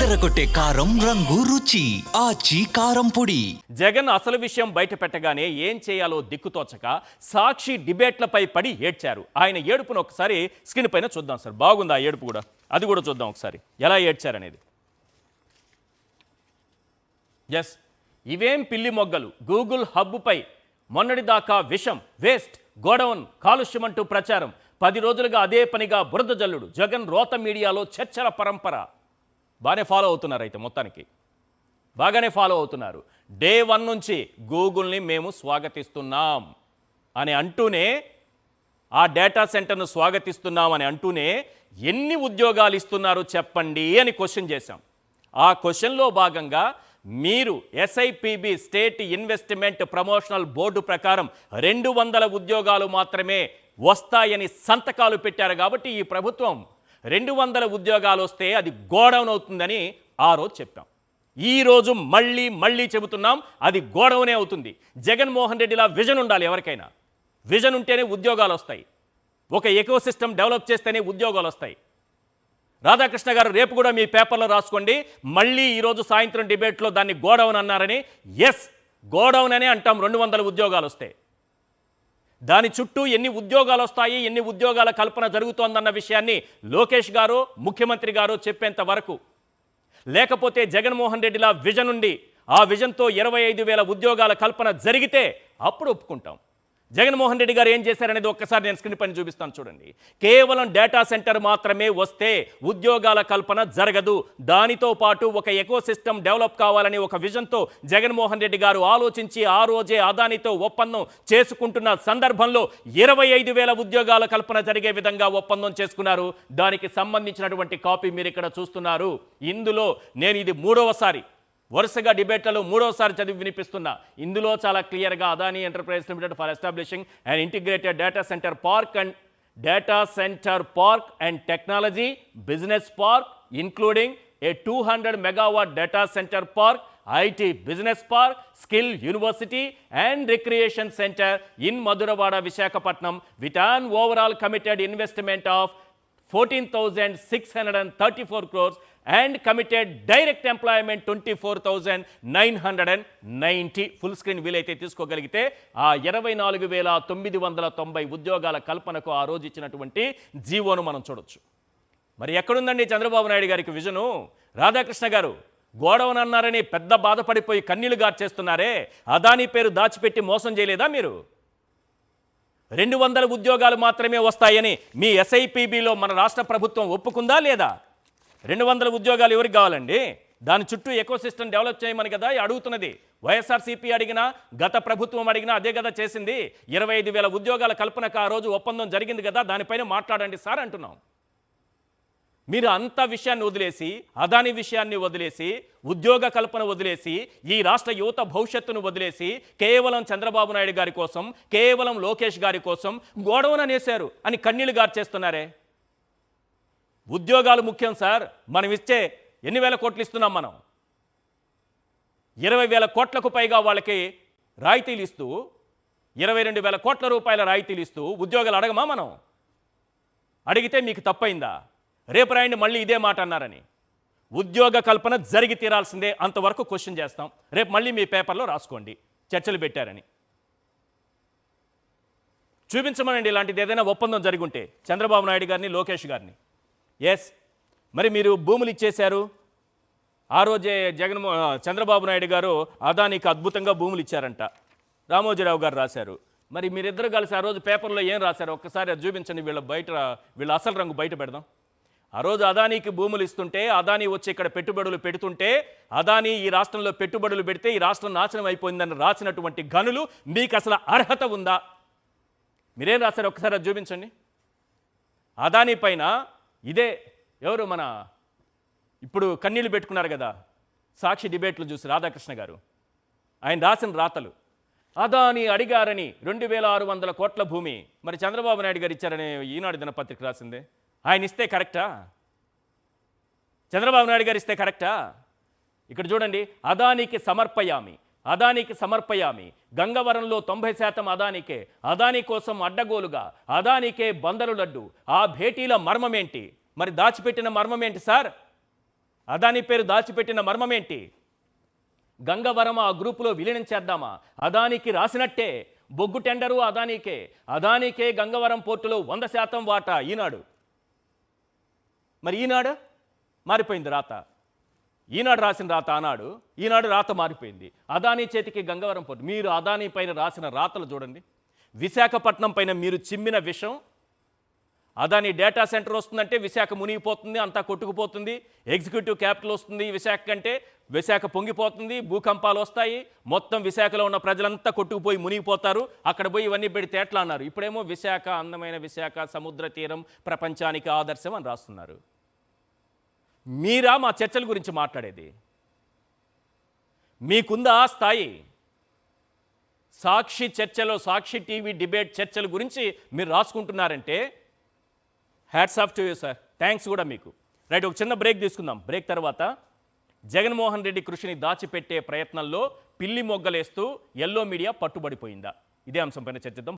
అదరగొట్టే కారం రంగు రుచి ఆచి కారం పొడి. జగన్ అసలు విషయం బయట పెట్టగానే ఏం చేయాలో దిక్కుతోచక సాక్షి డిబేట్లపై పడి ఏడ్చారు. ఆయన ఏడుపును ఒకసారి స్క్రీన్ పైన చూద్దాం సార్. బాగుంది ఆ ఏడుపు కూడా, అది కూడా చూద్దాం ఒకసారి ఎలా ఏడ్చారనేది. ఎస్, ఇవేం పిల్లి మొగ్గలు. గూగుల్ హబ్పై మొన్నటిదాకా విషం, వేస్ట్, గోడౌన్, కాలుష్యం అంటూ ప్రచారం. 10 రోజులుగా అదే పనిగా బురద జల్లుడు. జగన్ రోత మీడియాలో చర్చల పరంపర. బాగానే ఫాలో అవుతున్నారు, అయితే మొత్తానికి బాగానే ఫాలో అవుతున్నారు. డే 1 నుంచి గూగుల్ని మేము స్వాగతిస్తున్నాం అని అంటూనే, ఆ డేటా సెంటర్ను స్వాగతిస్తున్నాం అని అంటూనే ఎన్ని ఉద్యోగాలు ఇస్తున్నారు చెప్పండి అని క్వశ్చన్ చేశాం. ఆ క్వశ్చన్లో భాగంగా మీరు SIPB state investment promotional board ప్రకారం 200 ఉద్యోగాలు మాత్రమే వస్తాయని సంతకాలు పెట్టారు. కాబట్టి ఈ ప్రభుత్వం 200 ఉద్యోగాలు వస్తే అది గోడౌన్ అవుతుందని ఆ రోజు చెప్పాం. ఈరోజు మళ్ళీ చెబుతున్నాం, అది గోడౌనే అవుతుంది. జగన్మోహన్ రెడ్డిలా విజన్ ఉండాలి. ఎవరికైనా విజన్ ఉంటేనే ఉద్యోగాలు వస్తాయి. ఒక ఎకో సిస్టమ్ డెవలప్ చేస్తేనే ఉద్యోగాలు వస్తాయి. రాధాకృష్ణ గారు రేపు కూడా మీ పేపర్లో రాసుకోండి. మళ్ళీ ఈరోజు సాయంత్రం డిబేట్లో దాన్ని గోడౌన్ అన్నారని. ఎస్, గోడౌన్ అనే అంటాం 200 ఉద్యోగాలు వస్తే. దాని చుట్టూ ఎన్ని ఉద్యోగాలు వస్తాయి, ఎన్ని ఉద్యోగాల కల్పన జరుగుతోందన్న విషయాన్ని లోకేష్ గారు, ముఖ్యమంత్రి గారు చెప్పేంత వరకు, లేకపోతే జగన్మోహన్ రెడ్డిలా విజన్ ఉండి ఆ విజన్తో 25,000 ఉద్యోగాల కల్పన జరిగితే అప్పుడు ఒప్పుకుంటాం. జగన్మోహన్ రెడ్డి గారు ఏం చేశారనేది ఒక్కసారి నేను స్క్రీన్ పైన చూపిస్తాను చూడండి. కేవలం డేటా సెంటర్ మాత్రమే వస్తే ఉద్యోగాల కల్పన జరగదు. దానితో పాటు ఒక ఎకో సిస్టమ్ డెవలప్ కావాలని ఒక విజన్తో జగన్మోహన్ రెడ్డి గారు ఆలోచించి ఆ రోజే అదానితో ఒప్పందం చేసుకుంటున్న సందర్భంలో 25,000 ఉద్యోగాల కల్పన జరిగే విధంగా ఒప్పందం చేసుకున్నారు. దానికి సంబంధించినటువంటి కాపీ మీరు ఇక్కడ చూస్తున్నారు. ఇందులో నేను ఇది 3వసారి వరుసగా డిబేట్లలో 3వసారి చదివి వినిపిస్తున్నా. ఇందులో చాలా క్లియర్గా Adani enterprises limited for establishing and integrated data centre park and technology business park including a 200 megawatt data centre park, IT business park, skill university and recreation centre in Madhurawada, Visakhapatnam with an overall committed investment of 14,634 crores and committed direct employment 24,990. Full screen వీలైతే తీసుకోగలిగితే ఆ 24,990 ఉద్యోగాల కల్పనకు ఆ రోజు ఇచ్చినటువంటి జీవోను మనం చూడొచ్చు. మరి ఎక్కడుందండి చంద్రబాబు నాయుడు గారికి విజను? రాధాకృష్ణ గారు గోడౌన్ అన్నారని పెద్ద బాధపడిపోయి కన్నీళ్లు గార్చేస్తున్నారే. అదానీ పేరు దాచిపెట్టి మోసం చేయలేదా మీరు? 200 ఉద్యోగాలు మాత్రమే వస్తాయని మీ SIPBలో మన రాష్ట్ర ప్రభుత్వం ఒప్పుకుందా లేదా? 200 ఉద్యోగాలు ఎవరికి కావాలండి? దాని చుట్టూ ఎకో సిస్టమ్ డెవలప్ చేయమని కదా అడుగుతున్నది. వైఎస్ఆర్సీపీ అడిగినా, గత ప్రభుత్వం అడిగినా అదే కదా చేసింది. 25,000 ఉద్యోగాల కల్పనకు ఆ రోజు ఒప్పందం జరిగింది కదా, దానిపైన మాట్లాడండి సార్ అంటున్నాం. మీరు అంత విషయాన్ని వదిలేసి, అదాని విషయాన్ని వదిలేసి, ఉద్యోగ కల్పన వదిలేసి, ఈ రాష్ట్ర యువత భవిష్యత్తును వదిలేసి కేవలం చంద్రబాబు నాయుడు గారి కోసం, కేవలం లోకేష్ గారి కోసం గోడౌన్ అనేశారు అని కన్నీళ్లు గార్చేస్తున్నారే. ఉద్యోగాలు ముఖ్యం సార్. మనం ఇచ్చే ఎన్ని వేల కోట్లు ఇస్తున్నాం మనం? 20,000 కోట్లకు పైగా వాళ్ళకి రాయితీలు ఇస్తూ, 22,000 కోట్ల రూపాయల రాయితీలు ఇస్తూ ఉద్యోగాలు అడగమా మనం? అడిగితే మీకు తప్పైందా? రేపు రాయండి మళ్ళీ ఇదే మాట అన్నారని. ఉద్యోగ కల్పన జరిగి తీరాల్సిందే, అంతవరకు క్వశ్చన్ చేస్తాం. రేపు మళ్ళీ మీ పేపర్లో రాసుకోండి చర్చలు పెట్టారని. చూపించమనండి ఇలాంటిది ఏదైనా ఒప్పందం జరిగి ఉంటే చంద్రబాబు నాయుడు గారిని, లోకేష్ గారిని. ఎస్, మరి మీరు భూములు ఇచ్చేశారు. ఆ రోజే చంద్రబాబు నాయుడు గారు అదానికి అద్భుతంగా భూములు ఇచ్చారంట. రామోజీరావు గారు రాశారు. మరి మీరిద్దరు కలిసి ఆ రోజు పేపర్లో ఏం రాశారు ఒక్కసారి అది చూపించండి. వీళ్ళ అసలు రంగు బయట పెడదాం. ఆ రోజు అదానీకి భూములు ఇస్తుంటే, అదానీ వచ్చి ఇక్కడ పెట్టుబడులు పెడుతుంటే, అదానీ ఈ రాష్ట్రంలో పెట్టుబడులు పెడితే ఈ రాష్ట్రం నాశనం అయిపోయిందని రాసినటువంటి గనులు మీకు అసలు అర్హత ఉందా? మీరేం రాశారు ఒక్కసారి అది చూపించండి. అదానీ పైన ఇదే ఎవరు మన ఇప్పుడు కన్నీళ్ళు పెట్టుకున్నారు కదా సాక్షి డిబేట్లు చూసి రాధాకృష్ణ గారు, ఆయన రాసిన రాతలు. అదానీ అడిగారని 2,600 కోట్ల భూమి మరి చంద్రబాబు నాయుడు గారు ఇచ్చారని ఈనాడు దినపత్రిక రాసిందే. ఆయన ఇస్తే కరెక్టా? చంద్రబాబు నాయుడు గారు ఇస్తే కరెక్టా? ఇక్కడ చూడండి, అదానికి సమర్పయామి. గంగవరంలో 90% అదానికే. అదానీ కోసం అడ్డగోలుగా అదానికే బందరు లడ్డు. ఆ భేటీల మర్మమేంటి? మరి దాచిపెట్టిన మర్మమేంటి సార్? అదానీ పేరు దాచిపెట్టిన మర్మమేంటి? గంగవరం ఆ గ్రూపులో విలీనం చేద్దామా? అదానికి రాసినట్టే బొగ్గు టెండరు అదానికే గంగవరం పోర్టులో 100% వాటా ఈనాడు. మరి ఈనాడు మారిపోయింది రాత. ఈనాడు రాసిన రాత ఆనాడు, ఈనాడు రాత మారిపోయింది. అదానీ చేతికి గంగవరం పోర్టు. మీరు అదానీ పైన రాసిన రాతలు చూడండి. విశాఖపట్నం పైన మీరు చిమ్మిన విషం. అదానీ డేటా సెంటర్ వస్తుందంటే విశాఖ మునిగిపోతుంది, అంతా కొట్టుకుపోతుంది. ఎగ్జిక్యూటివ్ క్యాపిటల్ వస్తుంది విశాఖ కంటే, విశాఖ పొంగిపోతుంది, భూకంపాలు వస్తాయి, మొత్తం విశాఖలో ఉన్న ప్రజలంతా కొట్టుకుపోయి మునిగిపోతారు. అక్కడ పోయి ఇవన్నీ పెడితే ఎట్లా అన్నారు? ఇప్పుడేమో విశాఖ, అందమైన విశాఖ, సముద్ర తీరం, ప్రపంచానికి ఆదర్శం అని రాస్తున్నారు. మీరా మా చర్చల గురించి మాట్లాడేది? మీకుందా స్థాయి? సాక్షి చర్చలో, సాక్షి టీవీ డిబేట్ చర్చల గురించి మీరు రాసుకుంటున్నారంటే hats off to you sir. Thanks కూడా మీకు. రైట్, ఒక చిన్న బ్రేక్ తీసుకుందాం. బ్రేక్ తర్వాత జగన్మోహన్ రెడ్డి కృషిని దాచిపెట్టే ప్రయత్నంలో పిల్లి మొగ్గలేస్తూ ఎల్లో మీడియా పట్టుబడిపోయిందా? ఇదే అంశంపైన చర్చిద్దాం.